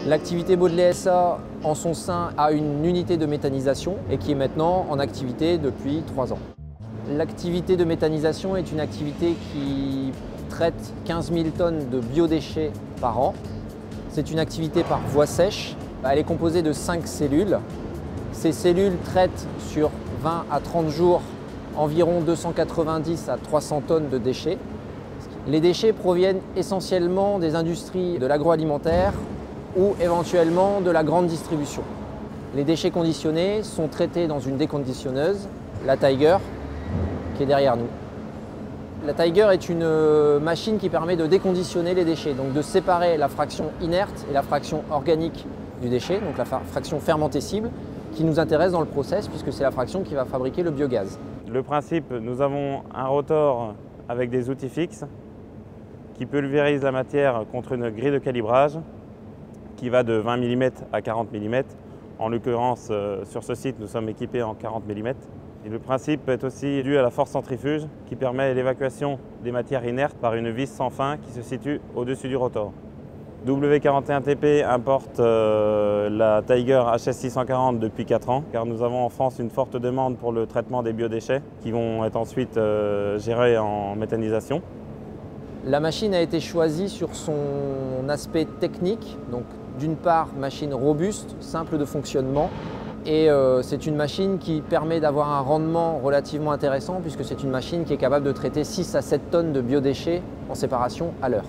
L'activité Beaudelet SA, en son sein, a une unité de méthanisation et qui est maintenant en activité depuis 3 ans. L'activité de méthanisation est une activité qui traite 15 000 tonnes de biodéchets par an. C'est une activité par voie sèche. Elle est composée de 5 cellules. Ces cellules traitent sur 20 à 30 jours environ 290 à 300 tonnes de déchets. Les déchets proviennent essentiellement des industries de l'agroalimentaire ou éventuellement de la grande distribution. Les déchets conditionnés sont traités dans une déconditionneuse, la Tiger, qui est derrière nous. La Tiger est une machine qui permet de déconditionner les déchets, donc de séparer la fraction inerte et la fraction organique du déchet, donc la fraction fermentescible, qui nous intéresse dans le process puisque c'est la fraction qui va fabriquer le biogaz. Le principe, nous avons un rotor avec des outils fixes qui pulvérise la matière contre une grille de calibrage qui va de 20 mm à 40 mm. En l'occurrence, sur ce site, nous sommes équipés en 40 mm. Et le principe est aussi dû à la force centrifuge qui permet l'évacuation des matières inertes par une vis sans fin qui se situe au-dessus du rotor. W41TP importe la Tiger HS640 depuis 4 ans car nous avons en France une forte demande pour le traitement des biodéchets qui vont être ensuite gérés en méthanisation. La machine a été choisie sur son aspect technique, donc d'une part machine robuste, simple de fonctionnement, et c'est une machine qui permet d'avoir un rendement relativement intéressant puisque c'est une machine qui est capable de traiter 6 à 7 tonnes de biodéchets en séparation à l'heure.